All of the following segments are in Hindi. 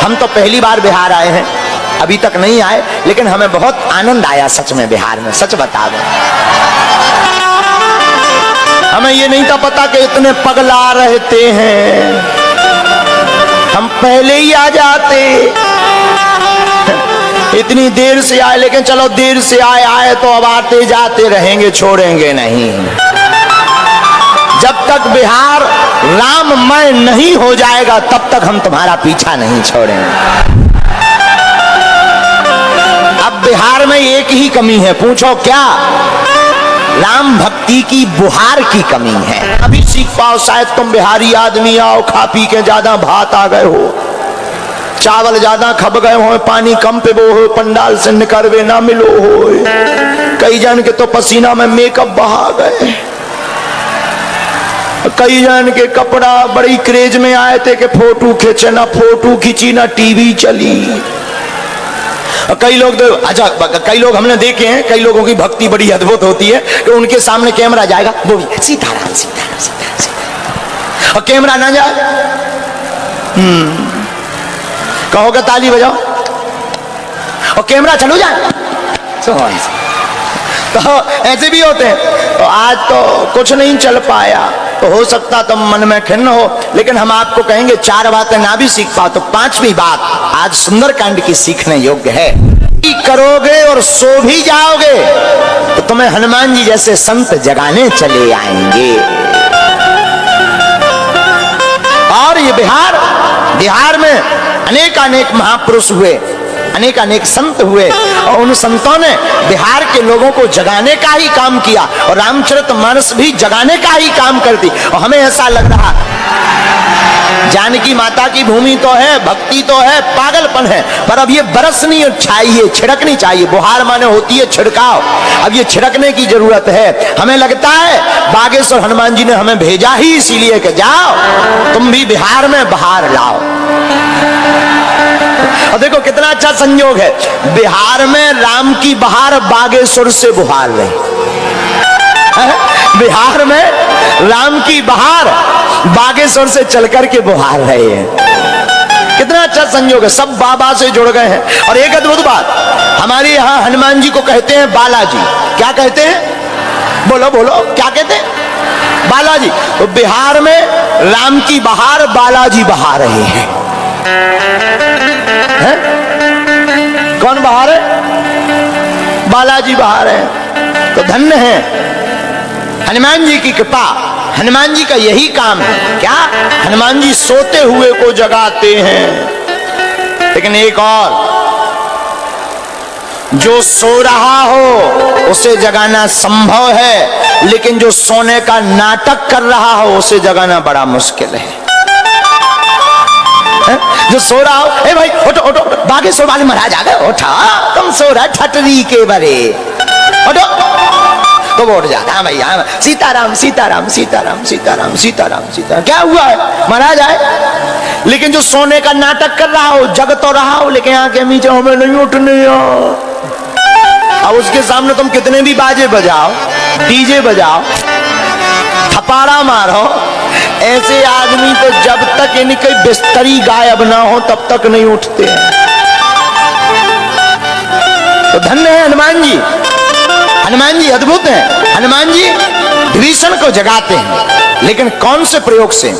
हम तो पहली बार बिहार आए हैं, अभी तक नहीं आए, लेकिन हमें बहुत आनंद आया सच में बिहार में, सच बता दो। हमें ये नहीं था पता कि इतने पगला रहते हैं, हम पहले ही आ जाते। इतनी देर से आए, लेकिन चलो देर से आए तो अब आते जाते रहेंगे, छोड़ेंगे नहीं। जब तक बिहार राममय नहीं हो जाएगा तब तक हम तुम्हारा पीछा नहीं छोड़ेंगे। अब बिहार में एक ही कमी है, पूछो क्या? राम भक्ति की बुहार की कमी है। अभी सीख पाओ, शायद तुम बिहारी आदमी आओ, खा पी के ज्यादा भात आ गए हो, चावल ज्यादा खप गए हो, पानी कम पे वो हो, पंडाल से निकलवे ना मिलो हो। कई जन के तो पसीना में मेकअप बहा गए, कई जन के कपड़ा बड़ी क्रेज में आए थे कि फोटो खींचे, ना फोटो खींची ना टीवी चली। कई लोग तो अच्छा, कई लोग हमने देखे हैं, कई लोगों की भक्ति बड़ी अद्भुत होती है कि उनके सामने कैमरा जाएगा, वो भी सीताराम सीताराम सीताराम सीताराम, और कैमरा ना जाए कहोगे ताली बजाओ, और कैमरा चलो जाए, तो ऐसे भी होते हैं। तो आज तो कुछ नहीं चल पाया, तो हो सकता तुम मन में खिन्न हो, लेकिन हम आपको कहेंगे 4 बातें ना भी सीख पाओ तो 5वीं बात आज सुंदरकांड की सीखने योग्य है। करोगे और सो भी जाओगे तो तुम्हें हनुमान जी जैसे संत जगाने चले आएंगे। और ये बिहार में अनेक महापुरुष हुए, अनेक संत हुए, और उन संतों ने बिहार के लोगों को जगाने का ही काम किया, और रामचरितमानस भी जगाने का ही काम करती। और हमें ऐसा लग रहा जानकी माता की भूमि तो है, भक्ति तो है, पागलपन है, पर अब ये बरसनी चाहिए, छिड़कनी चाहिए। बुहार माने होती है छिड़काव, अब ये छिड़कने की जरूरत है। हमें लगता है बागेश्वर हनुमान जी ने हमें भेजा ही इसीलिए कि जाओ तुम भी बिहार में बहार लाओ। और देखो कितना अच्छा संयोग है, बिहार में राम की बहार बागेश्वर से बुहार रही, बिहार में राम की बहार बागेश्वर से चलकर के बुहार रहे हैं। कितना अच्छा संयोग है, सब बाबा से जुड़ गए हैं। और एक अद्भुत बात, हमारे यहाँ हनुमान जी को कहते हैं बालाजी। क्या कहते हैं? बोलो बोलो, क्या कहते हैं? बालाजी। तो बिहार में राम की बहार बालाजी बहा रहे हैं। कौन बहा रहे? बालाजी बहा रहे हैं। तो धन्य है हनुमान जी की कृपा। हनुमान जी का यही काम है। क्या? हनुमान जी सोते हुए को जगाते हैं। लेकिन एक और, जो सो रहा हो उसे जगाना संभव है, लेकिन जो सोने का नाटक कर रहा हो उसे जगाना बड़ा मुश्किल है। जो सो रहा हो, ए भाई उठो उठो, बागेश्वर वाले महाराज आ गए, उठा, तुम सो रहा ठटरी के बरे, उठो, तो वो उठ जाता। हाँ भैया, सीताराम सीताराम सीताराम सीताराम सीताराम सीताराम। क्या हुआ है? महाराज आए। लेकिन जो सोने का नाटक कर रहा हो, जग तो रहा हो, लेकिन आके नीचे हमें नहीं उठने। अब उसके सामने तुम कितने भी बाजे बजाओ, डीजे बजाओ, थपाड़ा मारो, ऐसे आदमी तो जब तक इनकी बिस्तरी गायब ना हो तब तक नहीं उठते। तो धन्य है हनुमान जी। हनुमान जी अद्भुत हैं। हनुमान जी विभीषण को जगाते हैं, लेकिन कौन से प्रयोग से?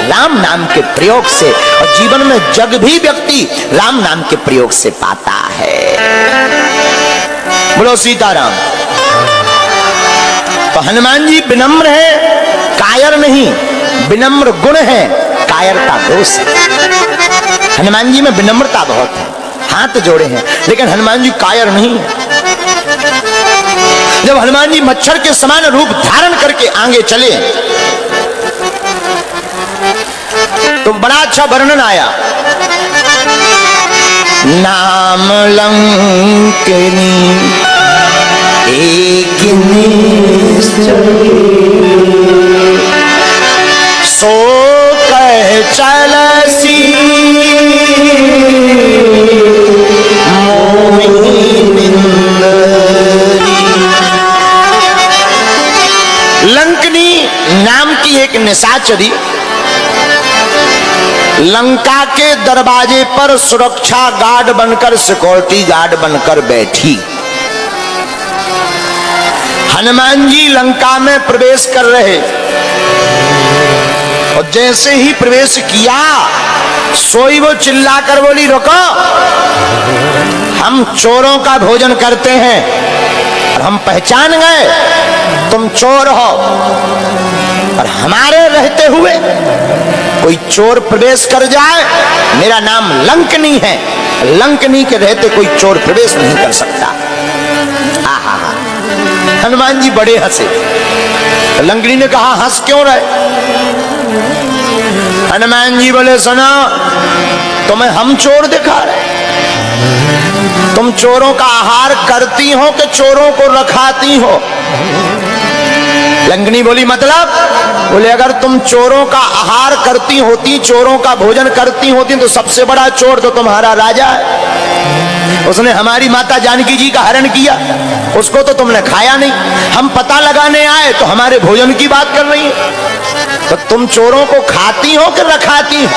राम नाम के प्रयोग से। और जीवन में जग भी व्यक्ति राम नाम के प्रयोग से पाता है। बोलो सीताराम। तो हनुमान जी विनम्र है, कायर नहीं। विनम्र गुण है, कायरता दोष है। हनुमान जी में विनम्रता बहुत है, हाथ जोड़े हैं, लेकिन हनुमान जी कायर नहीं है। जब हनुमान जी मच्छर के समान रूप धारण करके आगे चले तो बड़ा अच्छा वर्णन आया। नाम लंकिनी एक सो कह चलसी लंकनी नाम की एक निशाचरी लंका के दरवाजे पर सुरक्षा गार्ड बनकर, सिक्योरिटी गार्ड बनकर बैठी। हनुमान जी लंका में प्रवेश कर रहे और जैसे ही प्रवेश किया सोई वो चिल्लाकर बोली, रुको, हम चोरों का भोजन करते हैं और हम पहचान गए तुम चोर हो, और हमारे रहते हुए कोई चोर प्रवेश कर जाए, मेरा नाम लंकनी है, लंकनी के रहते कोई चोर प्रवेश नहीं कर सकता। आहा, हनुमान जी बड़े हंसे। लंकनी ने कहा, हंस क्यों रहे? हनुमान जी बोले, सुनो, तुम्हें हम चोर दिखा रहे? तुम चोरों का आहार करती हो कि चोरों को रखाती हो? लंकनी बोली, मतलब? बोले, अगर तुम चोरों का आहार करती होती, चोरों का भोजन करती होती, तो सबसे बड़ा चोर तो तुम्हारा राजा है। उसने हमारी माता जानकी जी का हरण किया, उसको तो तुमने खाया नहीं। हम पता लगाने आए तो हमारे भोजन की बात कर रही है। तो तुम चोरों को खाती हो कि रखाती हो?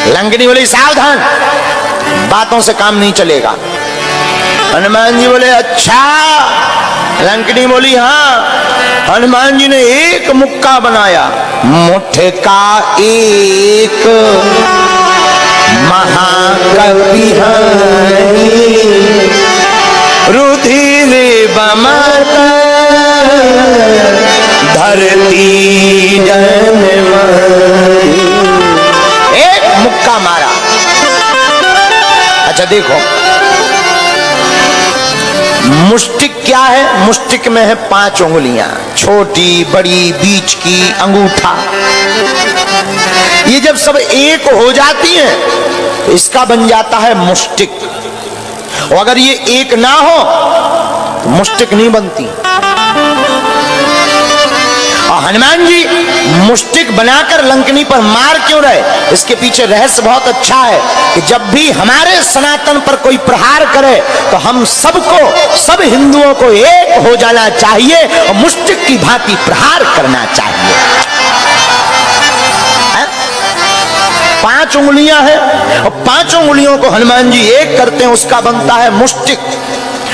लंकनी बोली, सावधान, बातों से काम नहीं चलेगा। हनुमान जी बोले, अच्छा? लंकनी बोली, हाँ। हनुमान जी ने एक मुक्का बनाया, मुठ का एक महाकवि रुधिर बमत धरती जनमरी। एक मुक्का मारा। अच्छा देखो, मुष्टिक क्या है? मुष्टिक में है 5 उंगलियां, छोटी, बड़ी, बीच की, अंगूठा। ये जब सब एक हो जाती हैं तो इसका बन जाता है मुष्टिक। और अगर ये एक ना हो तो मुष्टिक नहीं बनती। और हनुमान जी मुष्टिक बनाकर लंकनी पर मार क्यों रहे? इसके पीछे रहस्य बहुत अच्छा है कि जब भी हमारे सनातन पर कोई प्रहार करे तो हम सबको, सब हिंदुओं को एक हो जाना चाहिए और मुष्टिक की भांति प्रहार करना चाहिए। 5 उंगलियां हैं और 5 उंगलियों को हनुमान जी एक करते हैं, उसका बनता है मुष्टिक।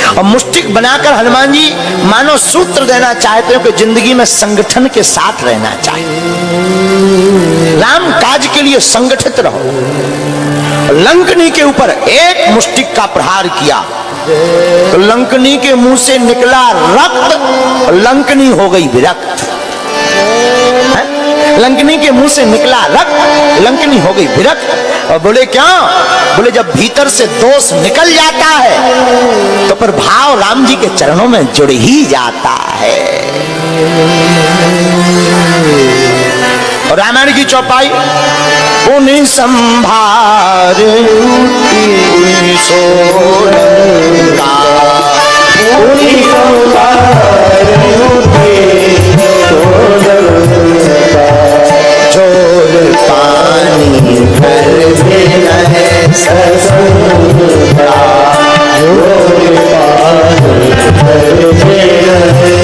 और मुष्टिक बनाकर हनुमान जी मानो सूत्र देना चाहते हो कि जिंदगी में संगठन के साथ रहना चाहिए, राम काज के लिए संगठित रहो। लंकनी के ऊपर एक मुष्टिक का प्रहार किया तो लंकनी के मुंह से निकला रक्त और लंकनी हो गई विरक्त। लंकनी के मुंह से निकला रक्त, लंकनी हो गई विरक्त। और बोले, क्या? बोले, जब भीतर से दोष निकल जाता है तो पर भाव राम जी के चरणों में जुड़ ही जाता है। और रामायण की चौपाई, पुनि संभार सोलंका, पुनि संभार जोर पानी भर देना है ससुरा, जोर पानी भर देना है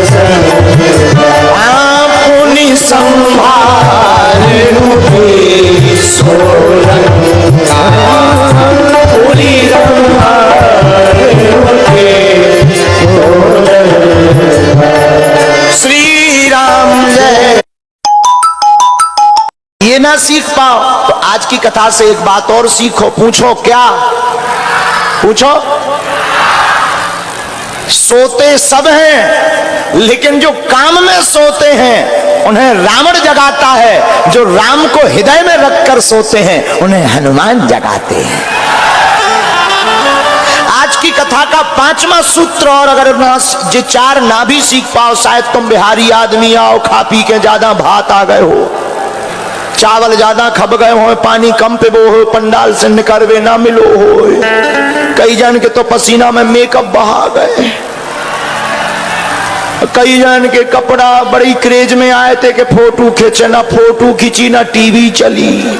ससुरा। पुनि संभार रूपी सोलंका, पुनि संभार रूपी सोलंका। श्री राम जय। ये ना सीख पाओ तो आज की कथा से एक बात और सीखो। पूछो, क्या पूछो? सोते सब हैं लेकिन जो काम में सोते हैं उन्हें रावण जगाता है, जो राम को हृदय में रखकर सोते हैं उन्हें हनुमान जगाते हैं। आज की कथा का 5वां सूत्र, और अगर ये 4 ना भी सीख पाओ, शायद तुम बिहारी आदमी आओ, खा पी के ज्यादा भात आ गए हो, चावल ज्यादा खप गए हो, पानी कम पे वो हो, पंडाल से निकलवे ना मिलो हो, कई जन के तो पसीना में मेकअप बहा गए, कई जन के कपड़ा बड़ी क्रेज में आए थे कि फोटो खींचे, ना फोटो खींची ना टीवी चली।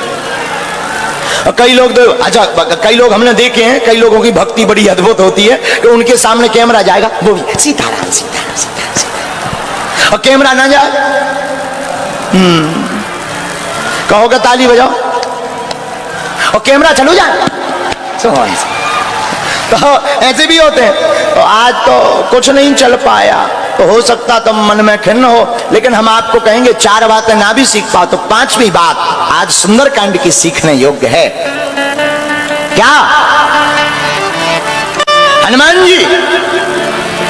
कई लोग तो, अच्छा, कई लोग हमने देखे हैं, कई लोगों की भक्ति बड़ी अद्भुत होती है कि उनके सामने कैमरा जाएगा, वो भी सीताराम सीताराम सीताराम, और कैमरा ना जाए कहोगे ताली बजाओ और कैमरा चलो जाए, तो ऐसे भी होते हैं। तो आज तो कुछ नहीं चल पाया, तो हो सकता तुम मन में खिन्न हो, लेकिन हम आपको कहेंगे 4 बातें ना भी सीख पाओ तो 5वीं बात आज सुंदरकांड की सीखने योग्य है। क्या? हनुमान जी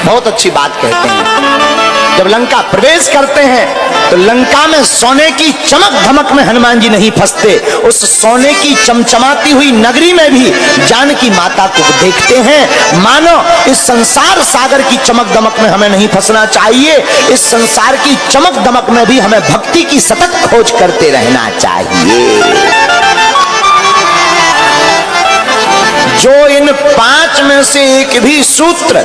बहुत अच्छी बात कहते हैं, जब लंका प्रवेश करते हैं तो लंका में सोने की चमक धमक में हनुमान जी नहीं फंसते, उस सोने की चमचमाती हुई नगरी में भी जानकी माता को देखते हैं। मानो इस संसार सागर की चमक दमक में हमें नहीं फंसना चाहिए, इस संसार की चमक दमक में भी हमें भक्ति की सतत खोज करते रहना चाहिए। जो इन 5 में से एक भी सूत्र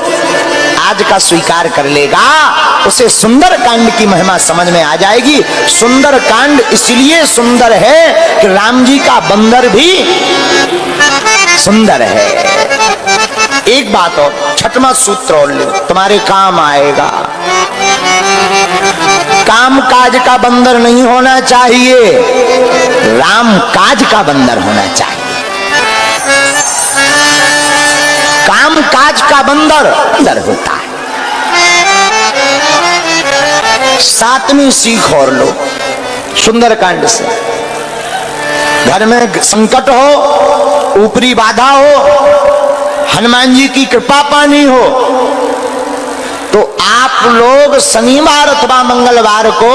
आज का स्वीकार कर लेगा उसे सुंदरकांड की महिमा समझ में आ जाएगी। सुंदरकांड इसलिए सुंदर है कि राम जी का बंदर भी सुंदर है। एक बात और, 6वां सूत्र और ले, तुम्हारे काम आएगा। काम काज का बंदर नहीं होना चाहिए, राम काज का बंदर होना चाहिए। काम काज का बंदर अंदर होता है। 7वीं सीख और लो सुंदरकांड से। घर में संकट हो, ऊपरी बाधा हो, हनुमान जी की कृपा पानी हो, तो आप लोग शनिवार अथवा मंगलवार को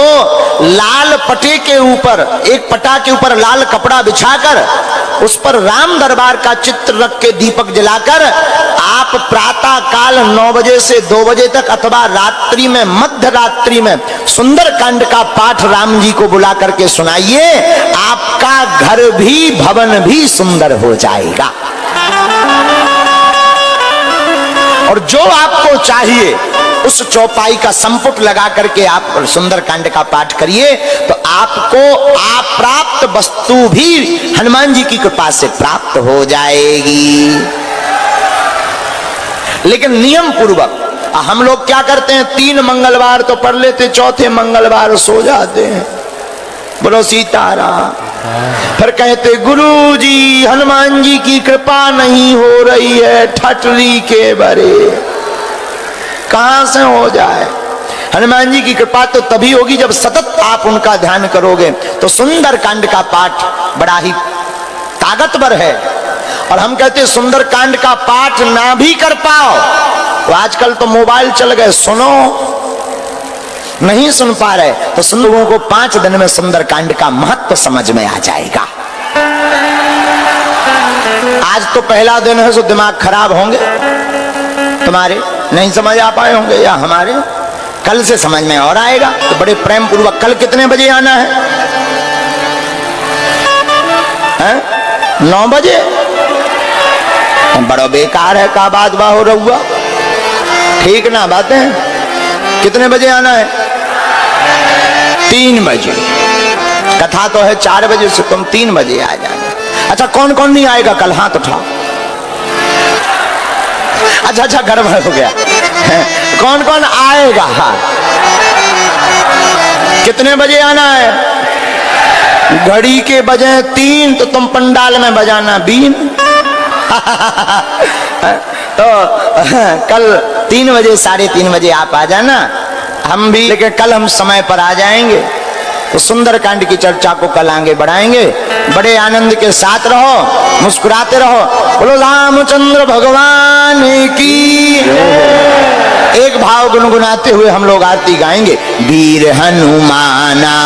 लाल पटे के ऊपर, एक पटा के ऊपर लाल कपड़ा बिछाकर उस पर राम दरबार का चित्र रख के दीपक जलाकर आप प्रातः काल 9 बजे से 2 बजे तक अथवा रात्रि में, मध्य रात्रि में सुंदरकांड का पाठ राम जी को बुला करके सुनाइए। आपका घर भी भवन भी सुंदर हो जाएगा। और जो आपको चाहिए उस चौपाई का संपुट लगा करके आप सुंदरकांड का पाठ करिए तो आपको अप्राप्त वस्तु भी हनुमान जी की कृपा से प्राप्त हो जाएगी। लेकिन नियम पूर्वक हम लोग क्या करते हैं, 3 मंगलवार तो पढ़ लेते, 4थे मंगलवार सो जाते हैं। बोलो सीताराम। फिर कहते गुरु जी हनुमान जी की कृपा नहीं हो रही है, ठटरी के बरे। कहां से हो जाए? हनुमान जी की कृपा तो तभी होगी जब सतत आप उनका ध्यान करोगे। तो सुंदरकांड का पाठ बड़ा ही ताकतवर है। और हम कहते सुंदरकांड का पाठ ना भी कर पाओ तो आजकल तो मोबाइल चल गए, सुनो, नहीं सुन पा रहे तो सुन, लोगों को 5 दिन में सुंदरकांड का महत्व समझ में आ जाएगा। आज तो पहला दिन है, सो दिमाग खराब होंगे तुम्हारे, नहीं समझ आ पाए होंगे, या हमारे कल से समझ में और आएगा। तो बड़े प्रेम पूर्वक कल कितने बजे आना है? 9 बजे? बड़ा बेकार है का बात बा हो रहुआ, ठीक ना बातें। कितने बजे आना है? 3 बजे। कथा तो है 4 बजे से, तुम 3 बजे आ जाना। अच्छा कौन कौन नहीं आएगा कल? हाथ उठाओ। अच्छा गड़बड़ हो गया। कौन कौन आएगा? हाँ। कितने बजे आना है? घड़ी के बजे 3 तो तुम पंडाल में बजाना बीन। तो कल 3 बजे 3:30 बजे आप आ जाना, हम भी, लेकिन कल हम समय पर आ जाएंगे। तो सुंदरकांड की चर्चा को कल आगे बढ़ाएंगे। बड़े आनंद के साथ रहो, मुस्कुराते रहो। बोलो रामचंद्र भगवान की। एक भाव गुनगुनाते हुए हम लोग आरती गाएंगे। वीर हनुमाना